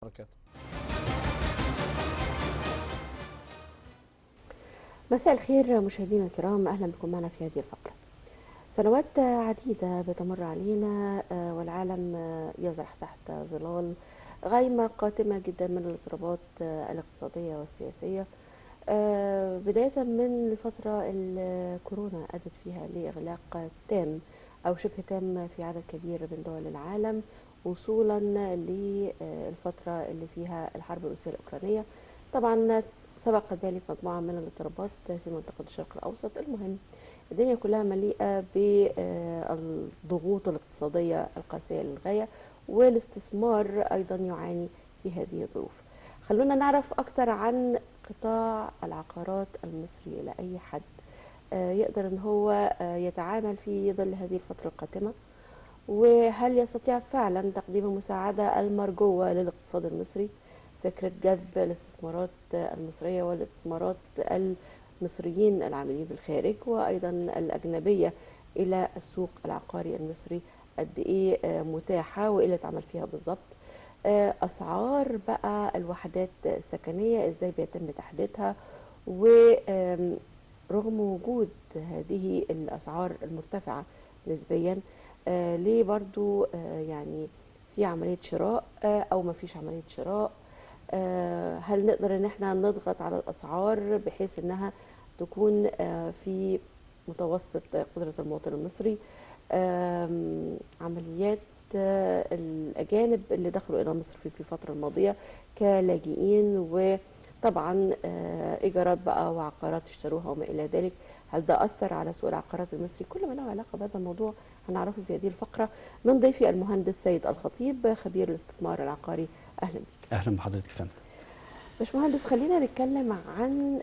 بركاته. مساء الخير مشاهدينا الكرام، اهلا بكم معنا في هذه الفقره. سنوات عديده بتمر علينا والعالم يزرح تحت ظلال غيمه قاتمه جدا من الاضطرابات الاقتصاديه والسياسيه، بدايه من الفتره اللي كورونا ادت فيها لاغلاق تام او شبه تام في عدد كبير من دول العالم، وصولا للفتره اللي فيها الحرب الروسيه الاوكرانيه. طبعا سبق ذلك مجموعة من الاضطرابات في منطقة الشرق الأوسط. المهم الدنيا كلها مليئة بالضغوط الاقتصادية القاسية للغاية، والاستثمار أيضا يعاني في هذه الظروف. خلونا نعرف أكثر عن قطاع العقارات المصري إلى أي حد يقدر أن هو يتعامل في ظل هذه الفترة القاتمة، وهل يستطيع فعلا تقديم المساعدة المرجوة للاقتصاد المصري. فكرة جذب الاستثمارات المصرية والاستثمارات المصريين العاملين بالخارج وأيضا الأجنبية إلى السوق العقاري المصري قد إيه متاحة وإيه اللي تعمل فيها بالظبط. أسعار بقى الوحدات السكنية إزاي بيتم تحديدها، ورغم وجود هذه الأسعار المرتفعة نسبيا ليه برضو يعني في عملية شراء أو ما فيش عملية شراء. هل نقدر ان احنا نضغط على الاسعار بحيث انها تكون في متوسط قدرة المواطن المصري. عمليات الاجانب اللي دخلوا الى مصر في الفترة الماضية كلاجئين، وطبعا ايجارات بقى وعقارات اشتروها وما الى ذلك، هل ده اثر على سوق العقارات المصري؟ كل ما له علاقة بهذا الموضوع هنعرفه في هذه الفقرة من ضيفي المهندس سيد الخطيب خبير الاستثمار العقاري. اهلا بك. اهلا بحضرتك يا فندم. باشمهندس، خلينا نتكلم عن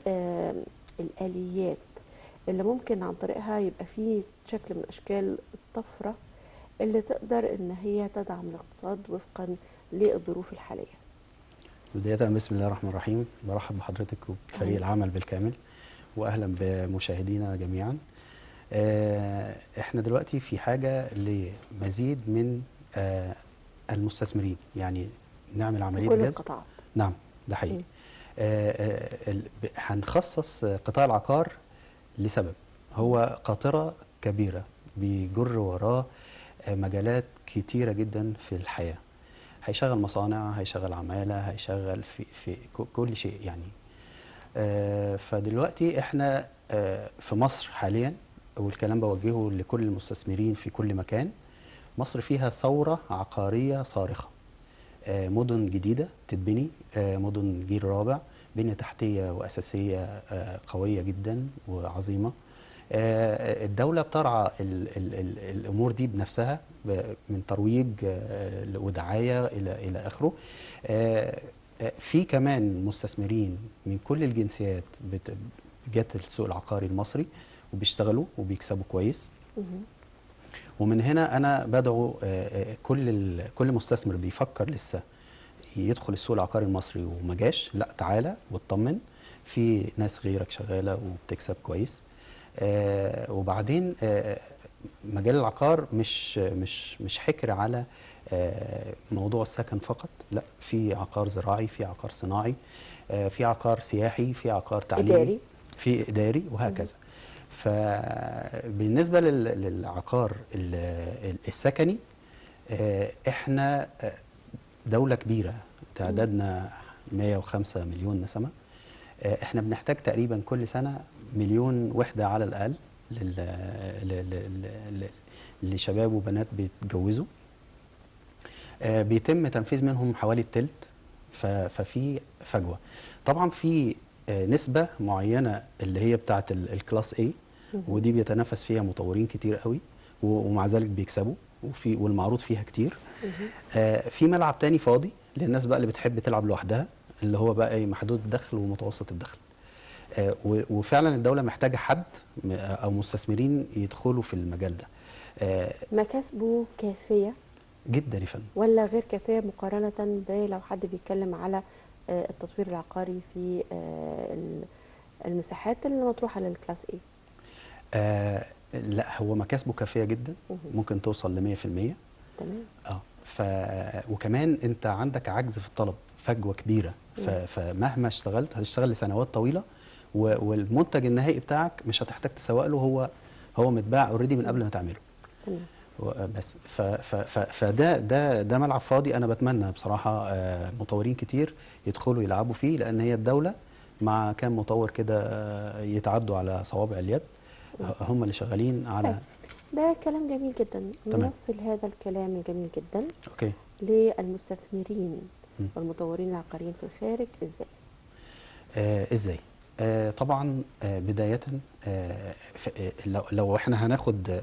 الآليات اللي ممكن عن طريقها يبقى فيه شكل من أشكال الطفرة اللي تقدر إن هي تدعم الاقتصاد وفقا للظروف الحالية. بداية بسم الله الرحمن الرحيم، برحب بحضرتك وبفريق العمل بالكامل، واهلا بمشاهدينا جميعا. احنا دلوقتي في حاجة لمزيد من المستثمرين، يعني نعمل في عملية كل جذب. القطاعات. نعم، ده حقيقي. هنخصص قطاع العقار لسبب هو قاطرة كبيرة بيجر وراه مجالات كتيرة جدا في الحياة. هيشغل مصانع، هيشغل عمالة، هيشغل في كل شيء يعني. فدلوقتي احنا في مصر حاليا، والكلام بوجهه لكل المستثمرين في كل مكان، مصر فيها ثورة عقارية صارخة. مدن جديدة تتبني، مدن جيل رابع، بنية تحتية وأساسية قوية جدا وعظيمة. الدولة بترعى الأمور دي بنفسها من ترويج ودعاية إلى آخره. في كمان مستثمرين من كل الجنسيات جت السوق العقاري المصري وبيشتغلوا وبيكسبوا كويس. ومن هنا أنا بدعو كل مستثمر بيفكر لسه يدخل السوق العقاري المصري وما جاش، لا تعالى واطمن، في ناس غيرك شغالة وبتكسب كويس. وبعدين مجال العقار مش حكر على موضوع السكن فقط، لا، في عقار زراعي، في عقار صناعي، في عقار سياحي، في عقار تعليمي، إداري. في إداري، وهكذا. فبالنسبة للعقار السكني، احنا دولة كبيرة تعدادنا 105 مليون نسمة. احنا بنحتاج تقريبا كل سنة مليون وحدة على الأقل لشباب وبنات بيتجوزوا. بيتم تنفيذ منهم حوالي التلت، ففي فجوة. طبعا في نسبة معينة اللي هي بتاعت الكلاس A، ودي بيتنافس فيها مطورين كتير قوي ومع ذلك بيكسبوا، والمعروض فيها كتير. في ملعب تاني فاضي للناس بقى اللي بتحب تلعب لوحدها، اللي هو بقى محدود الدخل ومتوسط الدخل. وفعلا الدولة محتاجة حد أو مستثمرين يدخلوا في المجال ده. مكاسبه كافية جدا يا فندم ولا غير كافية مقارنة بلو حد بيتكلم على التطوير العقاري في المساحات اللي مطروحة للكلاس A؟ لا، هو مكاسبه كافية جدا، ممكن توصل ل 100%. تمام. وكمان انت عندك عجز في الطلب، فجوه كبيره. فمهما اشتغلت هتشتغل لسنوات طويله، والمنتج النهائي بتاعك مش هتحتاج تسوق له، هو متباع اوريدي من قبل ما تعمله. تمام. بس فده ملعب فاضي. انا بتمنى بصراحه مطورين كتير يدخلوا يلعبوا فيه، لان هي الدوله مع كام مطور كده يتعدوا على صوابع اليد، هم اللي شغالين على. طيب، ده كلام جميل جدا. تمام. نوصل هذا الكلام الجميل جدا اوكي. للمستثمرين والمطورين العقاريين في الخارج ازاي؟ ازاي؟ طبعا بدايه لو احنا هناخد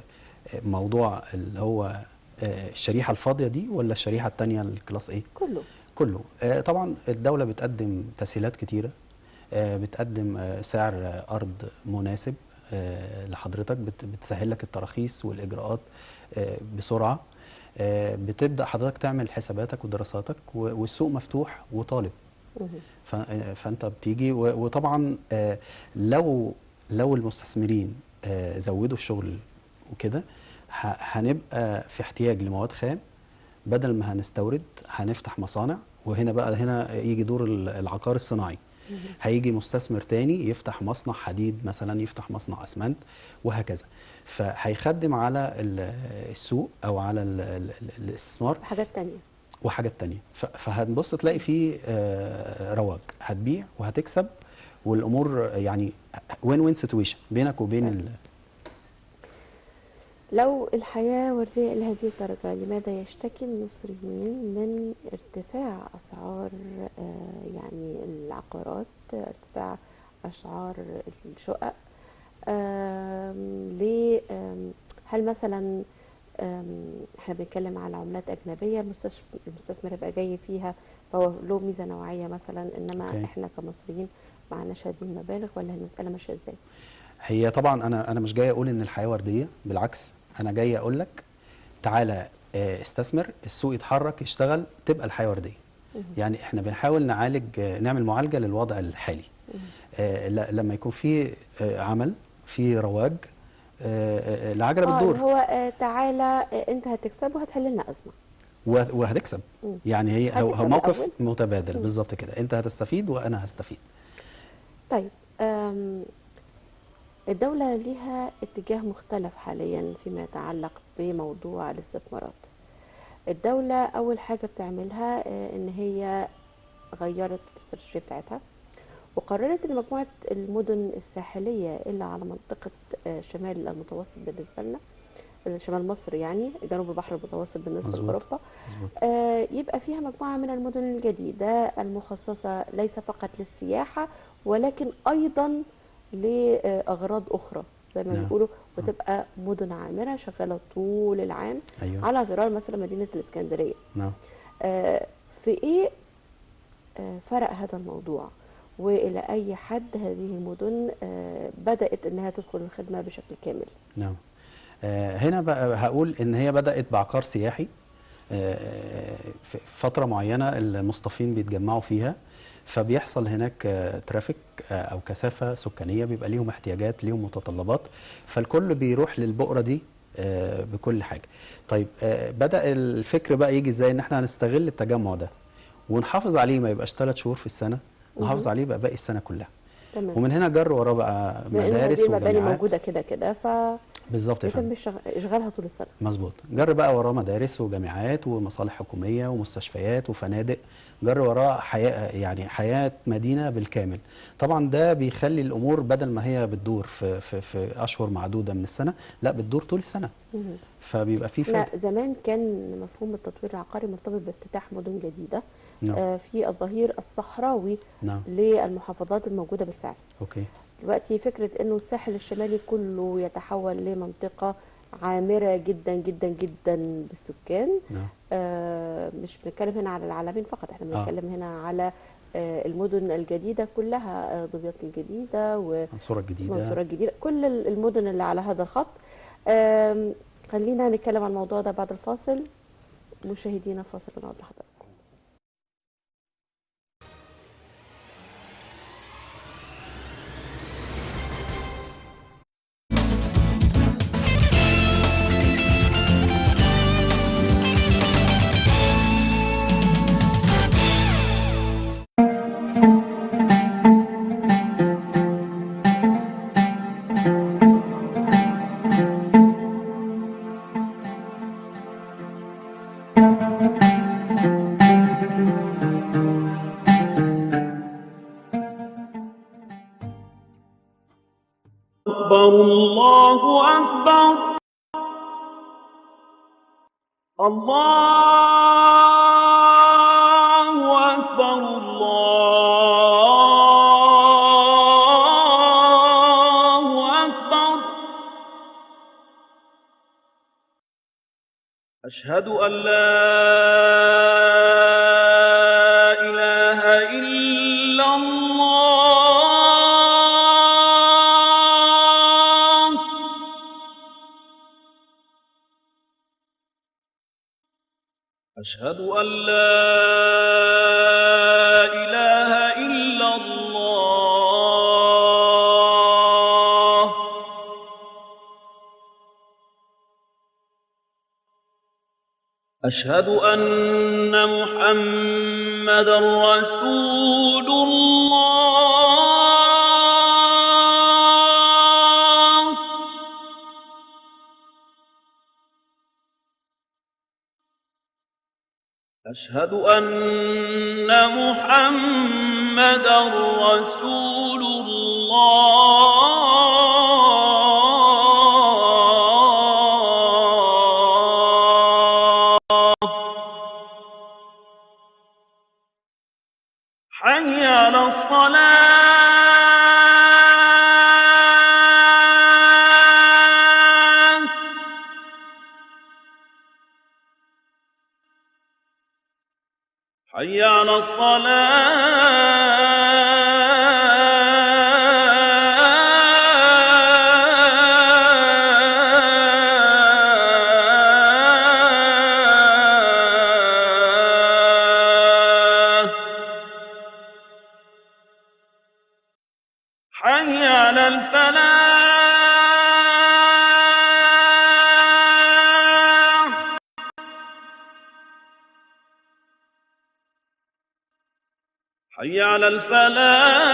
موضوع اللي هو الشريحه الفاضيه دي، ولا الشريحه الثانيه الكلاس ايه؟ كله. طبعا الدوله بتقدم تسهيلات كتيره، بتقدم سعر ارض مناسب لحضرتك، بتسهل لك التراخيص والاجراءات بسرعه. بتبدا حضرتك تعمل حساباتك ودراساتك، والسوق مفتوح وطالب. فانت بتيجي، وطبعا لو المستثمرين زودوا الشغل وكده، هنبقى في احتياج لمواد خام. بدل ما هنستورد هنفتح مصانع، هنا يجي دور العقار الصناعي. هيجي مستثمر تاني يفتح مصنع حديد مثلا، يفتح مصنع اسمنت، وهكذا. فهيخدم على السوق او على الاستثمار وحاجات تانية. فهنبص تلاقي فيه رواج، هتبيع وهتكسب، والامور يعني وين سيتويشن بينك وبين لو الحياة وردية إلى هذه الدرجة، لماذا يشتكي المصريين من ارتفاع أسعار يعني العقارات، ارتفاع أسعار الشقق؟ ليه؟ هل مثلا احنا بنتكلم على عملات أجنبية، المستثمر يبقى جاي فيها فهو له ميزة نوعية مثلا، إنما احنا كمصريين معناش هذه المبالغ، ولا المسألة ماشية ازاي؟ هي طبعا انا مش جاي اقول ان الحياه ورديه، بالعكس انا جاي اقول لك تعالى استثمر، السوق يتحرك يشتغل، تبقى الحياه ورديه. يعني احنا بنحاول نعمل معالجه للوضع الحالي. لما يكون في عمل، في رواج، العجله بتدور. هو تعالى انت هتكسب وهتحل لنا ازمه وهتكسب. يعني هو موقف متبادل بالظبط كده، انت هتستفيد وانا هستفيد. طيب، الدولة لها اتجاه مختلف حاليا فيما يتعلق بموضوع الاستثمارات. الدولة أول حاجة بتعملها إن هي غيرت الاستراتيجية بتاعتها، وقررت إن مجموعة المدن الساحلية اللي على منطقة شمال المتوسط بالنسبة لنا، شمال مصر يعني، جنوب البحر المتوسط بالنسبة لأوروبا، يبقى فيها مجموعة من المدن الجديدة المخصصة ليس فقط للسياحة، ولكن أيضا لأغراض أخرى زي ما بيقولوا، وتبقى مدن عامرة شغالة طول العام. أيوة. على غرار مثلا مدينة الإسكندرية. نعم. في إيه فرق هذا الموضوع، وإلى أي حد هذه المدن بدأت إنها تدخل الخدمة بشكل كامل؟ نعم. هنا بقى هقول إن هي بدأت بعقار سياحي. في فترة معينة المصطفين بيتجمعوا فيها، فبيحصل هناك ترافيك او كثافه سكانيه، بيبقى ليهم احتياجات، ليهم متطلبات، فالكل بيروح للبؤره دي بكل حاجه. طيب بدا الفكر بقى يجي ازاي، ان احنا هنستغل التجمع ده ونحافظ عليه، ما يبقاش 3 شهور في السنه، نحافظ عليه بقى باقي السنه كلها. تمام. ومن هنا جر وراه بقى مدارس وجامعات. المباني موجوده كده بالظبط، يتم اشغالها طول السنه. مظبوط. جر بقى وراه مدارس وجامعات ومصالح حكوميه ومستشفيات وفنادق، جر وراه حياه، يعني حياه مدينه بالكامل. طبعا ده بيخلي الامور بدل ما هي بتدور في اشهر معدوده من السنه، لا بتدور طول السنه. فبيبقى في لا، زمان كان مفهوم التطوير العقاري مرتبط بافتتاح مدن جديده في الظهير الصحراوي للمحافظات الموجوده بالفعل. اوكي. دلوقتي فكره انه الساحل الشمالي كله يتحول لمنطقه عامره جدا جدا جدا بالسكان. مش بنتكلم هنا على العلمين فقط، احنا بنتكلم هنا على المدن الجديده كلها، دمياط الجديده ومنصوره الجديده، كل المدن اللي على هذا الخط. خلينا نتكلم عن الموضوع ده بعد الفاصل. مشاهدينا، فاصل ونعود لحضراتكم. الله أكبر الله أكبر الله أكبر أشهد أن لا إله إلا الله أشهد أن لا إله إلا الله أشهد أن محمدًا رسول الله أشهد أن محمدًا رسول الله حي على الصلاة حي على الصلاة حي على الفلاح حي على الفلاح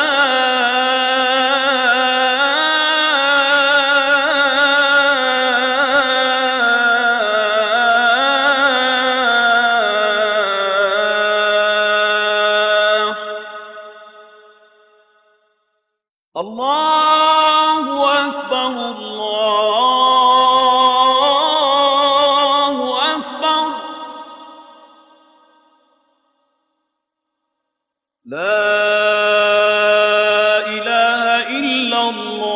الله أكبر الله أكبر لا إله إلا الله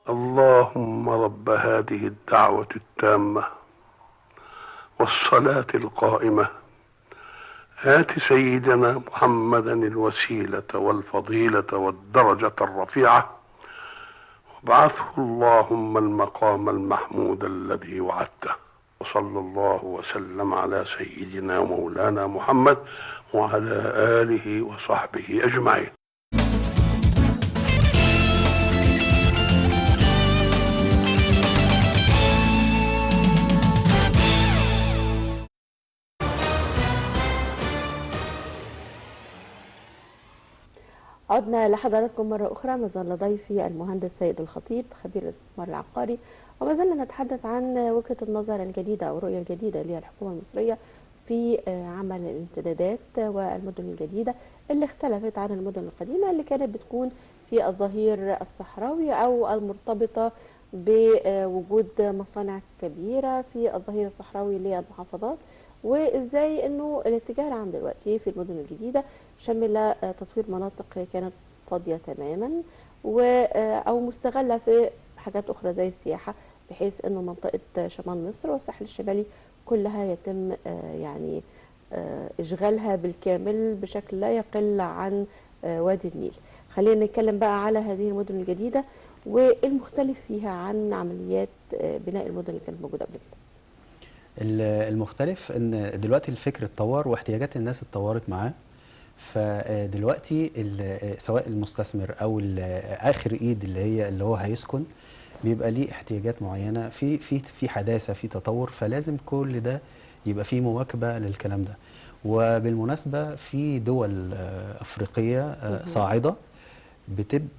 اللهم رب هذه الدعوة التامة والصلاة القائمة آت سيدنا محمدا الوسيلة والفضيلة والدرجة الرفيعة وابعثه اللهم المقام المحمود الذي وعدته وصلى الله وسلم على سيدنا مولانا محمد وعلى آله وصحبه أجمعين. عدنا لحضراتكم مرة أخرى. ما زال ضيفي المهندس سيد الخطيب خبير الاستثمار العقاري، وما زلنا نتحدث عن وجهة النظر الجديدة أو الرؤية الجديدة للحكومة المصرية في عمل الامتدادات والمدن الجديدة اللي اختلفت عن المدن القديمة اللي كانت بتكون في الظهير الصحراوي أو المرتبطة بوجود مصانع كبيرة في الظهير الصحراوي للمحافظات، وإزاي أنه الاتجاه العام دلوقتي في المدن الجديدة شمل تطوير مناطق كانت فاضية تماما أو مستغلة في حاجات أخرى زي السياحة، بحيث أنه منطقة شمال مصر والساحل الشمالي كلها يتم يعني إشغالها بالكامل بشكل لا يقل عن وادي النيل. خلينا نتكلم بقى على هذه المدن الجديدة والمختلف فيها عن عمليات بناء المدن اللي كانت موجودة قبل كده. المختلف ان دلوقتي الفكر اتطور واحتياجات الناس اتطورت معاه، فدلوقتي سواء المستثمر او اخر ايد اللي هو هيسكن بيبقى ليه احتياجات معينه في حداثه في تطور، فلازم كل ده يبقى فيه مواكبه للكلام ده. وبالمناسبه في دول افريقيه صاعده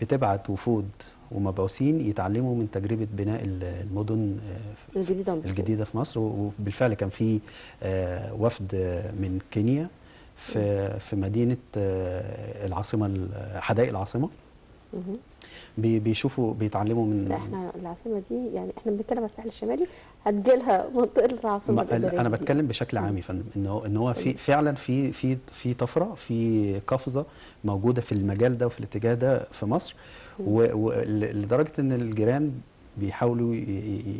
بتبعت وفود ومبعوثين يتعلموا من تجربه بناء المدن الجديده في مصر، وبالفعل كان في وفد من كينيا في مدينه العاصمه، حدائق العاصمه. مهم. بيشوفوا بيتعلموا من. لا احنا العاصمه دي يعني احنا بنتكلم على الساحل الشمالي، هتجيلها منطقه العاصمه الاداريه انا الجديدة. بتكلم بشكل عام يا فندم، ان هو في فعلا في طفره، في قفزه موجوده في المجال ده وفي الاتجاه ده في مصر، ولدرجه ان الجيران بيحاولوا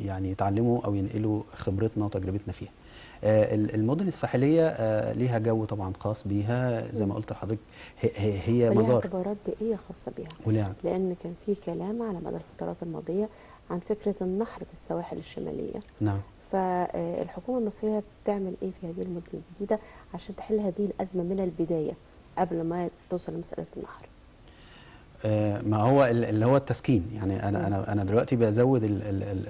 يعني يتعلموا او ينقلوا خبرتنا وتجربتنا فيها. المدن الساحليه ليها جو طبعا خاص بيها، زي ما قلت لحضرتك هي وليها مزار اعتبارات بيئيه خاصه بيها، وليها. لان كان في كلام على مدى الفترات الماضيه عن فكره النحر في السواحل الشماليه. نعم. فالحكومه المصريه بتعمل ايه في هذه المدن الجديده عشان تحل هذه الازمه من البدايه قبل ما توصل لمساله النحر؟ ما هو اللي هو التسكين، يعني انا دلوقتي بزود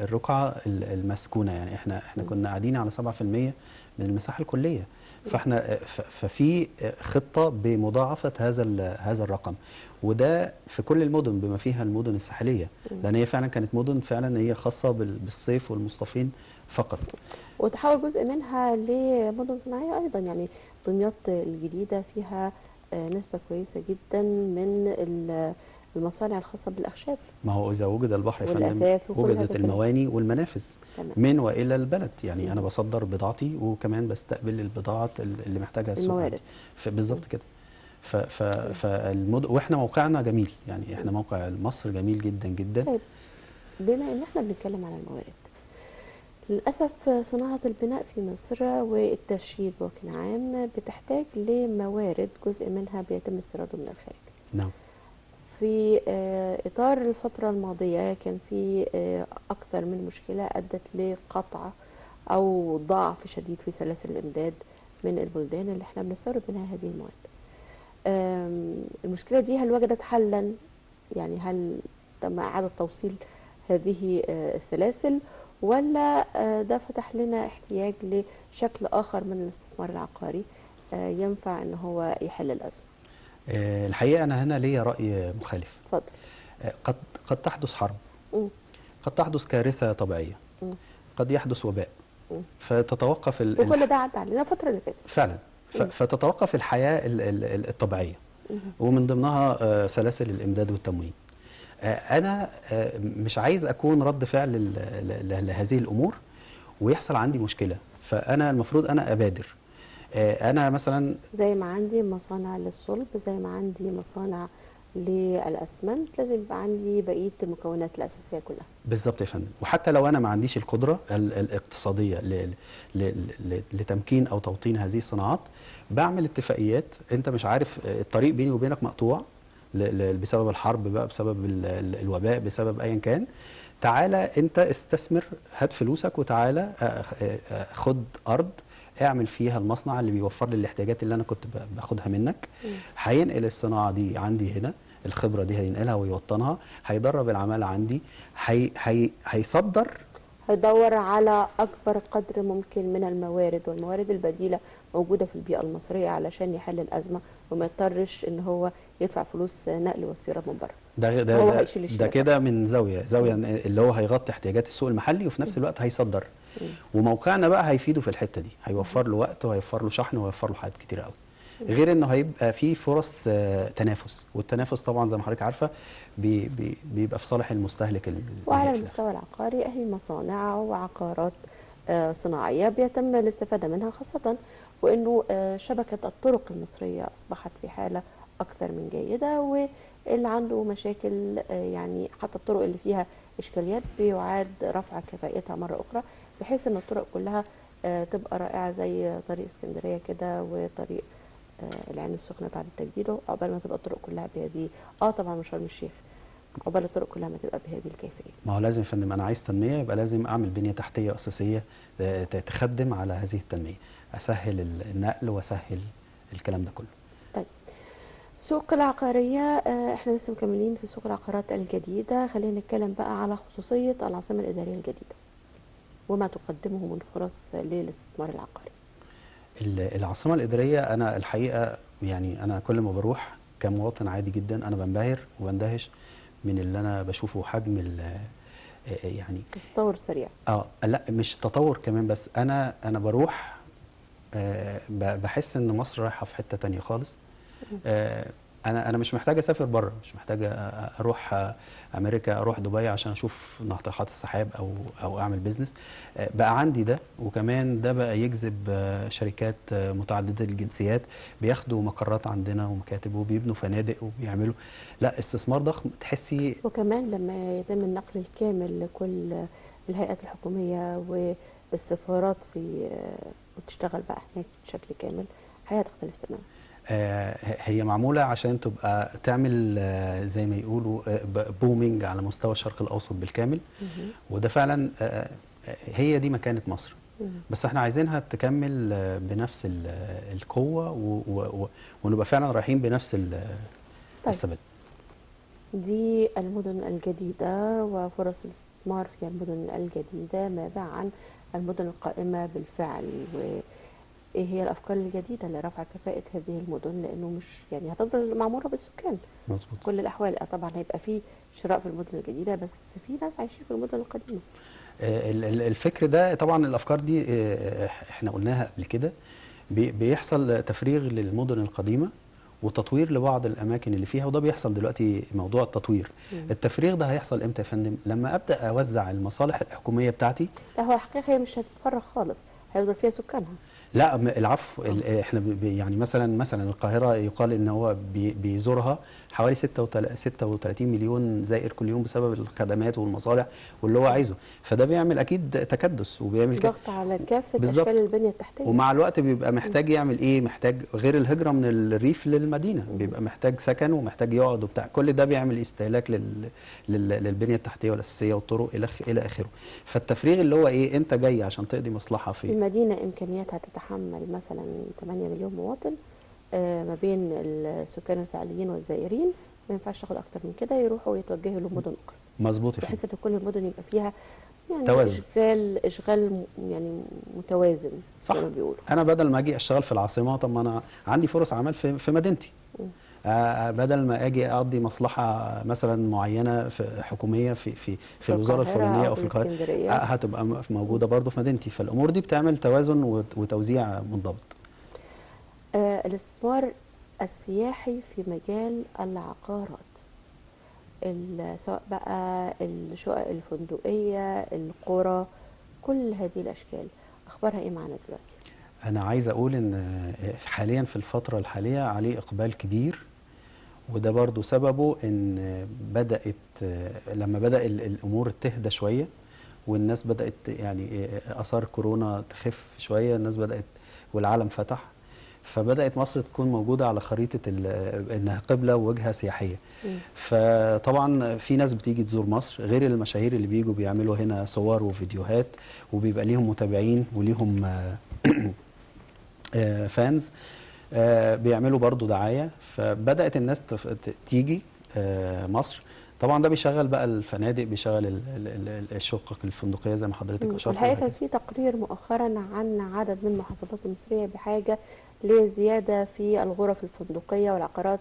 الرقعه المسكونه، يعني احنا كنا قاعدين على 7% من المساحه الكليه، فاحنا ففي خطه بمضاعفه هذا الرقم، وده في كل المدن بما فيها المدن الساحليه، لان هي فعلا كانت مدن فعلا هي خاصه بالصيف والمصطفين فقط. وتحول جزء منها لمدن صناعيه ايضا، يعني دمياط الجديده فيها نسبه كويسه جدا من المصانع الخاصه بالاخشاب. ما هو اذا وجد البحر يا فندم والأثاث وكل هذا وجدت الكلام. المواني والمنافذ تمام. من والى البلد، يعني انا بصدر بضاعتي وكمان بستقبل البضاعه اللي محتاجها السوق الموارد. عندي. بالظبط كده. واحنا موقعنا جميل، يعني احنا موقع مصر جميل جدا جدا. طيب، بما ان احنا بنتكلم على الموارد، للاسف صناعه البناء في مصر والتشييد بوجه عام بتحتاج لموارد جزء منها بيتم استيراده من الخارج. نعم. في اطار الفتره الماضيه كان في اكثر من مشكله ادت لقطع او ضعف شديد في سلاسل الامداد من البلدان اللي احنا بنستورد منها هذه المواد. المشكله دي هل وجدت حلا؟ يعني هل تم اعاده توصيل هذه السلاسل، ولا ده فتح لنا احتياج لشكل اخر من الاستثمار العقاري ينفع ان هو يحل الازمه؟ الحقيقه انا هنا ليا راي مخالف. اتفضل. قد تحدث حرب، قد تحدث كارثه طبيعيه، قد يحدث وباء، فتتوقف وكل ده عدى علينا الفتره اللي فاتت فعلا. فتتوقف الحياه الطبيعيه، ومن ضمنها سلاسل الامداد والتموين. انا مش عايز اكون رد فعل لهذه الامور ويحصل عندي مشكله، فانا المفروض انا ابادر. انا مثلا زي ما عندي مصانع للصلب، زي ما عندي مصانع للاسمنت، لازم يبقى عندي بقيه المكونات الاساسيه كلها. بالظبط يا فندم. وحتى لو انا ما عنديش القدره الاقتصاديه لتمكين او توطين هذه الصناعات، بعمل اتفاقيات. انت مش عارف الطريق بيني وبينك مقطوع بسبب الحرب بقى، بسبب الوباء، بسبب ايا كان، تعالى انت استثمر، هات فلوسك وتعالى خد ارض، اعمل فيها المصنع اللي بيوفر لي الاحتياجات اللي انا كنت باخدها منك. هينقل الصناعه دي عندي هنا، الخبره دي هينقلها ويوطنها، هيدرب العماله عندي، هيصدر، هيدور على اكبر قدر ممكن من الموارد والموارد البديله موجوده في البيئه المصريه علشان يحل الازمه وما يضطرش ان هو يدفع فلوس نقل واستيراد من بره. ده كده من زاويه اللي هو هيغطي احتياجات السوق المحلي وفي نفس الوقت هيصدر. وموقعنا بقى هيفيده في الحته دي، هيوفر له وقت وهيوفر له شحن وهيوفر له حاجات كتير قوي. غير انه هيبقى في فرص تنافس، والتنافس طبعا زي ما حضرتك عارفه بيبقى في صالح المستهلك. وعلى المستوى العقاري اهي مصانع وعقارات صناعيه بيتم الاستفاده منها، خاصه وانه شبكه الطرق المصريه اصبحت في حاله اكثر من جيده، واللي عنده مشاكل يعني حتى الطرق اللي فيها اشكاليات بيعاد رفع كفاءتها مره اخرى، بحيث ان الطرق كلها تبقى رائعه زي طريق اسكندريه كده وطريق العين السخنه بعد تجديده، عقبال ما تبقى الطرق كلها بهذه طبعا مش شرم الشيخ، عقبال الطرق كلها ما تبقى بهذه الكيفيه. ما هو لازم يا فندم، انا عايز تنميه، يبقى لازم اعمل بنيه تحتيه اساسيه تخدم على هذه التنميه، اسهل النقل واسهل الكلام ده كله. طيب، سوق العقاريه، احنا لسه مكملين في سوق العقارات الجديده، خلينا نتكلم بقى على خصوصيه العاصمه الاداريه الجديده وما تقدمه من فرص للاستثمار العقاري. العاصمه الاداريه، انا الحقيقه يعني انا كل ما بروح كمواطن عادي جدا انا بنبهر وبندهش من اللي انا بشوفه، حجم يعني التطور السريع. لا مش تطور كمان، بس انا بروح بحس ان مصر رايحه في حته تانية خالص. انا مش محتاج اسافر بره، مش محتاج اروح امريكا، اروح دبي عشان اشوف ناطحات السحاب او اعمل بيزنس. بقى عندي ده، وكمان ده بقى يجذب شركات متعدده الجنسيات بياخدوا مقرات عندنا ومكاتب وبيبنوا فنادق وبيعملوا، لا استثمار ضخم تحسي. وكمان لما يتم النقل الكامل لكل الهيئات الحكومية والسفارات في وتشتغل بقى هناك بشكل كامل، الحياة تختلف تماما. هي معمولة عشان تبقى تعمل زي ما يقولوا بومينج على مستوى الشرق الأوسط بالكامل. وده فعلا هي دي مكانة مصر. بس احنا عايزينها تكمل بنفس القوة ونبقى فعلا رايحين بنفس طيب، الثبات. دي المدن الجديدة وفرص الاستثمار في المدن الجديدة. ماذا عن المدن القائمة بالفعل، وإيه هي الأفكار الجديدة لرفع كفاءة هذه المدن؟ لأنه مش يعني هتفضل معمورة بالسكان مظبوط. كل الأحوال. طبعا هيبقى في شراء في المدن الجديدة، بس في ناس عايشين في المدن القديمة. الفكر ده طبعا، الأفكار دي احنا قلناها قبل كده، بيحصل تفريغ للمدن القديمة وتطوير لبعض الاماكن اللي فيها، وده بيحصل دلوقتي. موضوع التطوير، التفريغ ده هيحصل امتى يا فندم؟ لما ابدا اوزع المصالح الحكوميه بتاعتي. لا، هو الحقيقة هي مش هتتفرغ خالص، هيفضل فيها سكانها. لا العفو، احنا يعني مثلا القاهره يقال ان هو بيزورها حوالي 36 مليون زائر كل يوم بسبب الخدمات والمصالح واللي هو عايزه، فده بيعمل اكيد تكدس وبيعمل ضغط على كافة بالظبط. أشكال البنية التحتية. ومع الوقت بيبقى محتاج يعمل ايه؟ محتاج غير الهجرة من الريف للمدينة، بيبقى محتاج سكن ومحتاج يقعد وبتاع، كل ده بيعمل استهلاك للبنية التحتية والأساسية والطرق إلى آخره. فالتفريغ اللي هو ايه؟ انت جاي عشان تقضي مصلحة في المدينة إمكانياتها تتحمل مثلا 8 مليون مواطن، ما بين السكان الفعليين والزائرين، ما ينفعش تاخد أكتر من كده، يروحوا ويتوجهوا لمدن أخرى. مظبوط، بحيث إن كل المدن يبقى فيها يعني توازن. إشغال يعني متوازن صح. زي ما بيقولوا. أنا بدل ما أجي أشتغل في العاصمة، طب ما أنا عندي فرص عمل في مدينتي. بدل ما اجي اقضي مصلحه مثلا معينه في حكوميه في الوزاره الفلانيه او في القاهره، هتبقى موجوده برضه في مدينتي. فالامور دي بتعمل توازن وتوزيع منضبط. الاستثمار السياحي في مجال العقارات، سواء بقى الشقق الفندقيه، القرى، كل هذه الاشكال، اخبارها ايه معانا دلوقتي؟ انا عايز اقول ان حاليا في الفتره الحاليه عليه اقبال كبير، وده برضو سببه ان لما بدأ الامور تهدى شوية والناس بدأت يعني اثار كورونا تخف شوية، الناس بدأت والعالم فتح، فبدأت مصر تكون موجودة على خريطة انها قبلة ووجهة سياحية. فطبعا في ناس بتيجي تزور مصر غير المشاهير اللي بيجوا بيعملوا هنا صور وفيديوهات، وبيبقى ليهم متابعين وليهم فانز، بيعملوا برضو دعاية، فبدأت الناس تيجي مصر. طبعا ده بيشغل بقى الفنادق، بيشغل الشقق الفندقية زي ما حضرتك أشرت. الحقيقة كان في تقرير مؤخرا عن عدد من المحافظات المصرية بحاجة لزيادة في الغرف الفندقية والعقارات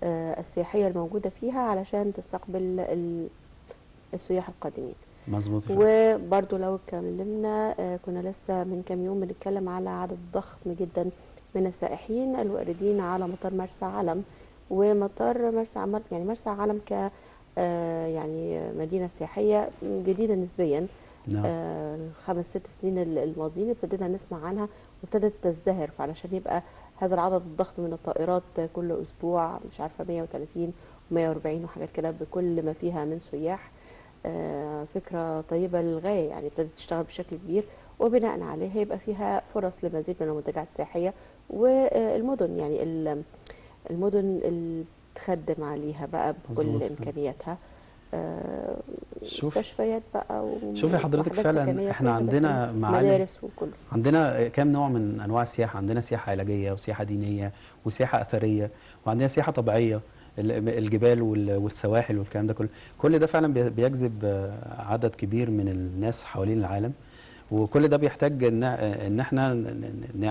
السياحية الموجودة فيها علشان تستقبل السياح القادمين. مظبوط. وبرضو لو اتكلمنا كنا لسه من كام يوم بنتكلم على عدد ضخم جدا من السائحين الواردين على مطار مرسى علم. ومطار مرسى علم يعني مرسى علم ك يعني مدينة سياحية جديدة نسبيا. نعم. 5-6 سنين الماضيين ابتدينا نسمع عنها وابتدت تزدهر، فعلشان يبقى هذا العدد الضخم من الطائرات كل أسبوع، مش عارفة 130 و140 وحاجات كده بكل ما فيها من سياح، فكرة طيبة للغاية. يعني ابتدت تشتغل بشكل كبير، وبناء عليه هيبقى فيها فرص لمزيد من المنتجعات السياحية. والمدن يعني المدن اللي تخدم عليها بقى بكل إمكانياتها، مستشفيات بقى شوفي حضرتك فعلا احنا عندنا مدارس وكله. عندنا كام نوع من انواع السياحه؟ عندنا سياحه علاجيه وسياحه دينيه وسياحه اثريه، وعندنا سياحه طبيعيه، الجبال والسواحل والكلام ده كله. كل ده فعلا بيجذب عدد كبير من الناس حوالين العالم، وكل ده بيحتاج ان احنا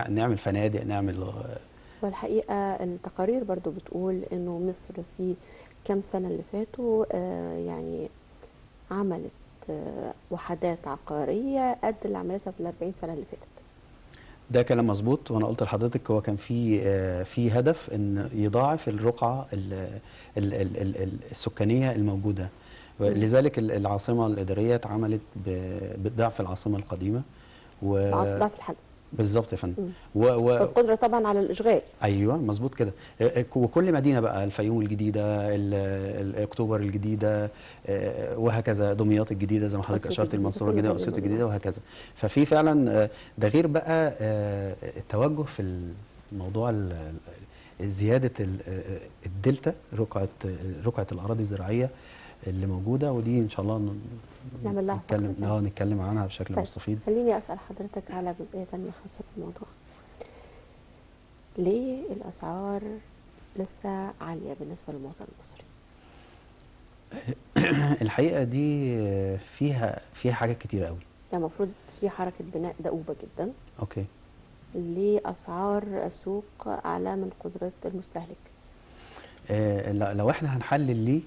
نعمل فنادق، نعمل. والحقيقه التقارير برضو بتقول انه مصر في كام سنه اللي فاتوا يعني عملت وحدات عقاريه قد اللي عملتها في ال40 سنه اللي فاتت. ده كلام مظبوط، وانا قلت لحضرتك هو كان في هدف ان يضاعف الرقعه السكانيه الموجوده. لذلك العاصمه الاداريه اتعملت بضعف العاصمه القديمه. ضعف الحجم. بالظبط يا فندم. والقدره طبعا على الاشغال. ايوه مظبوط كده. وكل مدينه بقى، الفيوم الجديده، اكتوبر الجديده، وهكذا، دمياط الجديده زي ما حضرتك اشرت، المنصوره الجديده، واسيوط الجديده، وهكذا. ففي فعلا ده غير بقى التوجه في الموضوع زياده الدلتا، رقعه الاراضي الزراعيه اللي موجوده، ودي ان شاء الله نعمل لها نتكلم عنها بشكل مستفيض. خليني اسال حضرتك على جزئيه ثانيه خاصه بالموضوع. ليه الاسعار لسه عاليه بالنسبه للمواطن المصري؟ الحقيقه دي فيها حاجات كتيره قوي. يعني المفروض في حركه بناء دؤوبه جدا. اوكي. ليه اسعار السوق اعلى من قدره المستهلك؟ لو احنا هنحلل ليه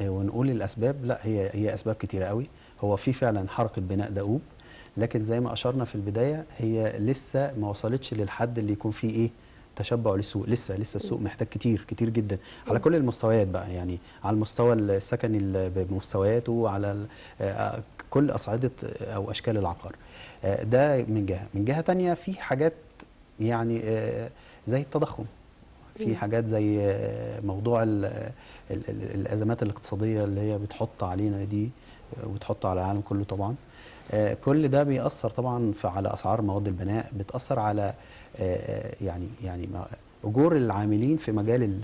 ونقول الاسباب، لا هي اسباب كتيره قوي. هو في فعلا حركه بناء دؤوب، لكن زي ما اشرنا في البدايه هي لسه ما وصلتش للحد اللي يكون فيه ايه تشبع للسوق. لسه السوق محتاج كتير جدا على كل المستويات بقى، يعني على المستوى السكني بمستوياته، على كل اصعده او اشكال العقار. ده من جهه تانية في حاجات يعني زي التضخم، في حاجات زي موضوع الازمات الاقتصاديه اللي هي بتحط علينا دي وبتحط على العالم كله طبعا. كل ده بيأثر طبعا على اسعار مواد البناء، بتأثر على يعني اجور العاملين في مجال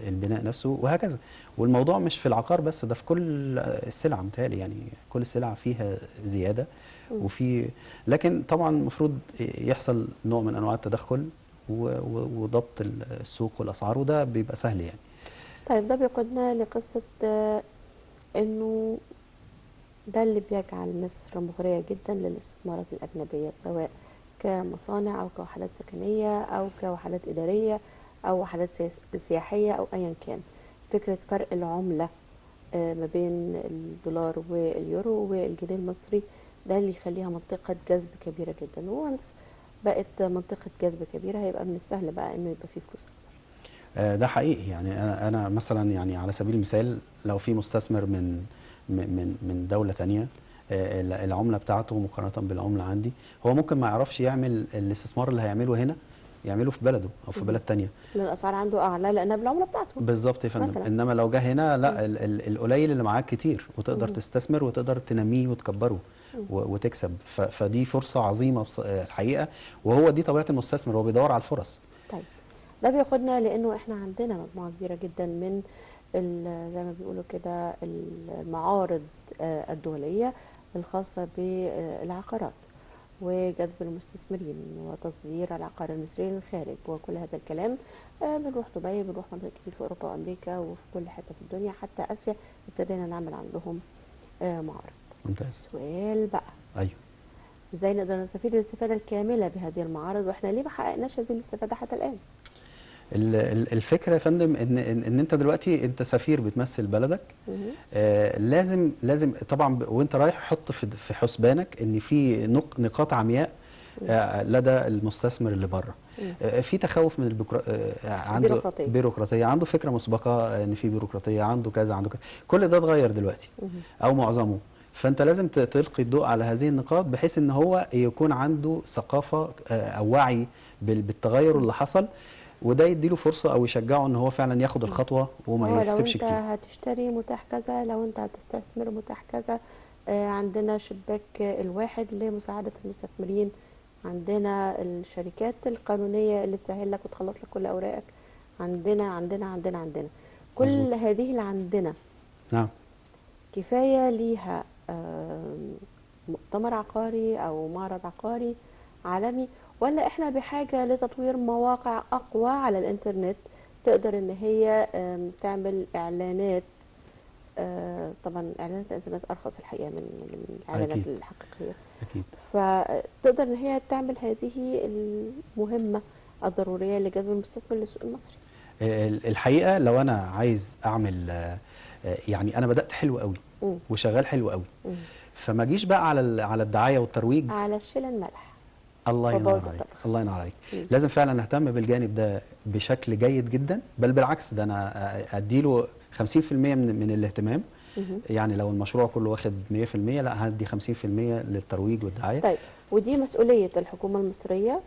البناء نفسه، وهكذا. والموضوع مش في العقار بس، ده في كل السلع متهيألي، يعني كل السلع فيها زياده لكن طبعا المفروض يحصل نوع من انواع التدخل وضبط السوق والاسعار، وده بيبقى سهل يعني. طيب ده بيقودنا لقصه انه ده اللي بيجعل مصر مغريه جدا للاستثمارات الاجنبيه، سواء كمصانع او كوحدات سكنيه او كوحدات اداريه او وحدات سياحيه او ايا كان. فكره فرق العمله ما بين الدولار واليورو والجنيه المصري، ده اللي يخليها منطقه جذب كبيره جدا. وانس بقت منطقه جذب كبيره، هيبقى من السهل بقى انه يبقى فيه فلوس اكتر. ده حقيقي. يعني انا مثلا، يعني على سبيل المثال، لو في مستثمر من دوله تانية، العمله بتاعته مقارنه بالعمله عندي، هو ممكن ما يعرفش يعمل الاستثمار اللي هيعمله هنا يعمله في بلده او في بلد تانية، لان الاسعار عنده اعلى لانها بالعمله بتاعته. بالظبط يا فندم. انما لو جه هنا، لا، القليل اللي معاك كتير، وتقدر تستثمر وتقدر تنميه وتكبره وتكسب. فدي فرصه عظيمه الحقيقه، وهو دي طبيعه المستثمر، هو بيدور على الفرص. طيب ده بياخدنا لانه احنا عندنا مجموعه كبيره جدا من زي ما بيقولوا كده المعارض الدوليه الخاصه بالعقارات وجذب المستثمرين وتصدير العقار المصري للخارج وكل هذا الكلام. بنروح دبي، بنروح مناطق كتير في اوروبا وامريكا وفي كل حته في الدنيا، حتى اسيا ابتدينا نعمل عندهم معارض. ممتاز. السؤال بقى، ايوه، ازاي نقدر نستفيد الاستفاده الكامله بهذه المعارض واحنا ليه ما حققناش هذه الاستفاده حتى الان؟ الفكره يا فندم ان انت دلوقتي انت سفير بتمثل بلدك. لازم طبعا وانت رايح حط في حسبانك ان في نقاط عمياء لدى المستثمر اللي بره. في تخوف من عنده بيروقراطيه، عنده فكره مسبقه ان في بيروقراطيه، عنده كذا عنده كذا. كل ده اتغير دلوقتي او معظمه. فانت لازم تلقي الضوء على هذه النقاط، بحيث ان هو يكون عنده ثقافه او وعي بالتغير اللي حصل، وده يديله فرصه او يشجعه ان هو فعلا ياخد الخطوه وما يحسبش كتير. لو انت هتشتري متاح كذا، لو انت هتستثمر متاح كذا. عندنا شباك الواحد لمساعده المستثمرين، عندنا الشركات القانونيه اللي تسهل لك وتخلص لك كل اوراقك. عندنا كل مزبوط. هذه اللي عندنا نعم كفايه ليها مؤتمر عقاري او معرض عقاري عالمي، ولا احنا بحاجه لتطوير مواقع اقوى على الانترنت تقدر ان هي تعمل اعلانات؟ طبعا اعلانات الانترنت ارخص الحقيقه من الاعلانات الحقيقيه. اكيد. فتقدر ان هي تعمل هذه المهمه الضروريه لجذب المستثمر للسوق المصري. الحقيقه لو انا عايز اعمل يعني انا بدات حلو قوي وشغال حلو قوي، فما اجيش بقى على الدعايه والترويج، على الشيل الملح. الله ينور وبوظ عليك، الطبخ. الله ينور عليك. مم. لازم فعلا نهتم بالجانب ده بشكل جيد جدا، بل بالعكس ده انا اديله 50% من الاهتمام. مهم. يعني لو المشروع كله واخد 100%، لا هدي 50% للترويج والدعايه. طيب، ودي مسؤولية الحكومة المصرية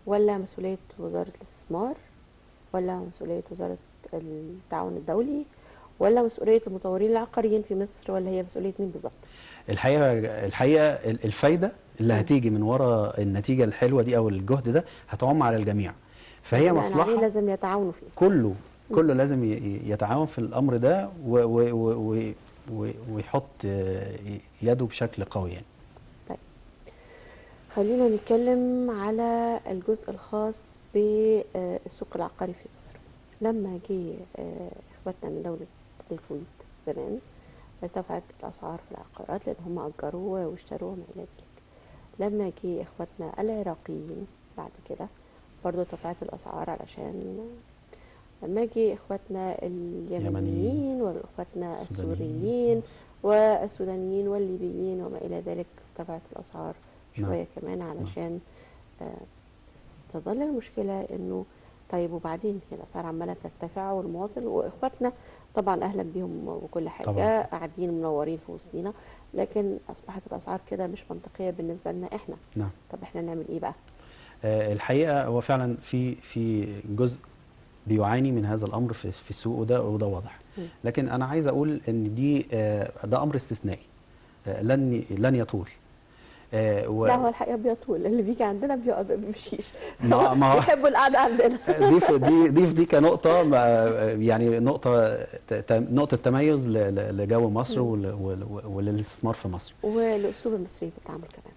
ولا مسؤولية وزارة الاستثمار ولا مسؤولية وزارة التعاون الدولي ولا مسؤولية المطورين العقاريين في مصر، ولا هي مسؤولية مين بالظبط؟ الحقيقه الفايده اللي مم. هتيجي من وراء النتيجه الحلوه دي او الجهد ده هتعم على الجميع، فهي بناء عليه مصلحه. لازم يتعاونوا فيه. كله لازم يتعاون في الامر ده ويحط يده بشكل قوي يعني. طيب، خلينا نتكلم على الجزء الخاص بالسوق العقاري في مصر. لما جه اخواتنا من دولة الكويت زمان ارتفعت الاسعار في العقارات لان هم اجروا واشتروا وما الى ذلك. لما جه اخواتنا العراقيين بعد كده برضو ارتفعت الاسعار، علشان لما جه اخواتنا اليمنيين واخواتنا السوريين والسودانيين والليبيين وما الى ذلك ارتفعت الاسعار شويه كمان، علشان تظل المشكله انه طيب وبعدين هي الاسعار عماله ترتفع والمواطن واخواتنا طبعا اهلا بيهم وكل حاجه طبعا. قاعدين منورين في وسطينا، لكن اصبحت الاسعار كده مش منطقيه بالنسبه لنا احنا. نعم. طب احنا نعمل ايه بقى؟ الحقيقه هو فعلا في جزء بيعاني من هذا الامر في السوق، وده واضح. لكن انا عايز اقول ان ده امر استثنائي لن يطول. لا، هو الحقيقه بيطول، اللي بيجي عندنا بيقعد ما بيمشيش. ما بيحبوا القعده عندنا. دي كنقطه يعني نقطه تميز لجو مصر وللاستثمار في مصر والاسلوب المصري في التعامل كمان.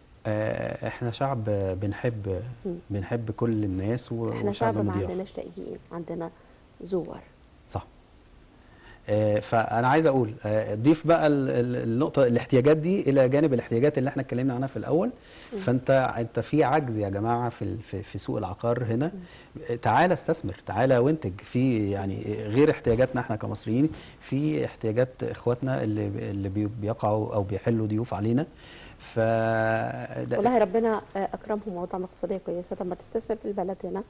احنا شعب بنحب كل الناس احنا شعب ما مضياف. عندناش لاجئين، عندنا زوار. صح. فانا عايز اقول ضيف بقى النقطه الاحتياجات دي الى جانب الاحتياجات اللي احنا اتكلمنا عنها في الاول. فانت في عجز يا جماعه في سوق العقار هنا. تعالى استثمر، تعالى وانتج في يعني غير احتياجاتنا احنا كمصريين، في احتياجات اخواتنا اللي بيقعوا او بيحلوا ضيوف علينا. والله ربنا اكرمهم ووضعهم اقتصاديه كويسه. طب ما تستثمر في البلد هنا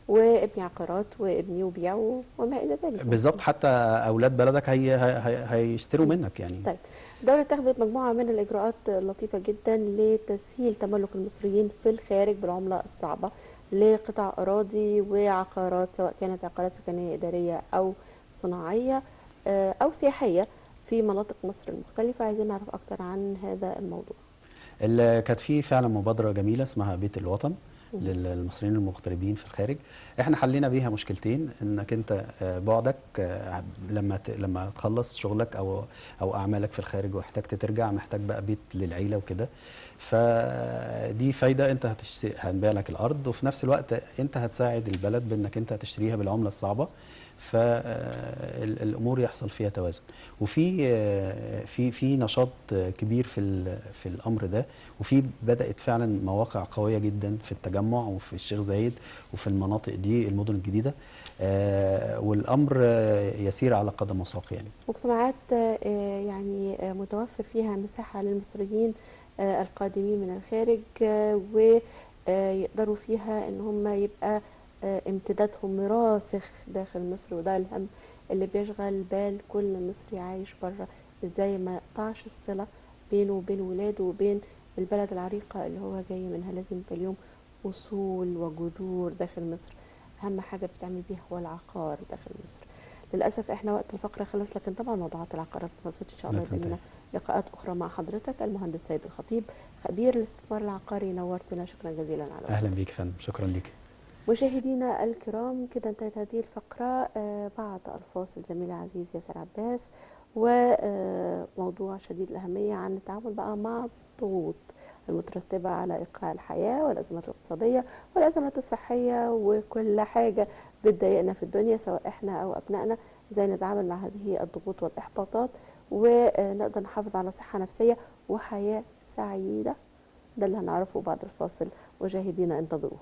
وابني عقارات وابني وبيع وما الى ذلك. بالظبط، حتى اولاد بلدك هيشتروا منك يعني. طيب، الدولة اتخذت مجموعة من الإجراءات اللطيفة جدا لتسهيل تملك المصريين في الخارج بالعملة الصعبة لقطع أراضي وعقارات، سواء كانت عقارات سكنية إدارية أو صناعية أو سياحية في مناطق مصر المختلفة. عايزين نعرف أكتر عن هذا الموضوع. كانت في فعلا مبادرة جميلة اسمها بيت الوطن للمصريين المغتربين في الخارج. احنا حلينا بيها مشكلتين، انك انت بعدك لما تخلص شغلك او اعمالك في الخارج واحتجت ترجع، محتاج بقى بيت للعيله وكده. فدي فايده، انت هنبيع لك الارض وفي نفس الوقت انت هتساعد البلد بانك انت هتشتريها بالعمله الصعبه، فالامور يحصل فيها توازن. وفي نشاط كبير في الامر ده، وفي بدات فعلا مواقع قويه جدا في التجمع وفي الشيخ زايد وفي المناطق دي المدن الجديده. والامر يسير على قدم وساق يعني. مجتمعات يعني متوفر فيها مساحه للمصريين القادمين من الخارج، ويقدروا فيها ان هم يبقى امتدادهم راسخ داخل مصر. وده الهم اللي بيشغل بال كل مصري عايش بره، ازاي ما يقطعش الصله بينه وبين ولاده وبين البلد العريقه اللي هو جاي منها. لازم يبقى اليوم اصول وجذور داخل مصر. اهم حاجه بتعمل بيها هو العقار داخل مصر. للاسف احنا وقت الفقره خلص، لكن طبعا موضوعات العقارات ما خلصتش. ان شاء الله يبقى لنا لقاءات اخرى مع حضرتك. المهندس سيد الخطيب، خبير الاستثمار العقاري، نورتنا. شكرا جزيلا على وقتك. اهلا بيك يا فندم، شكرا ليك. مشاهدينا الكرام، كده انتهت هذه الفقرة. بعد الفاصل زميلي العزيز ياسر عباس وموضوع شديد الأهمية عن التعامل بقى مع الضغوط المترتبة على إيقاع الحياة والأزمات الاقتصادية والأزمات الصحية وكل حاجة بتضايقنا في الدنيا سواء إحنا أو أبنائنا. إزاي نتعامل مع هذه الضغوط والإحباطات ونقدر نحافظ على صحة نفسية وحياة سعيدة. ده اللي هنعرفه بعد الفاصل. مشاهدينا انتظروه.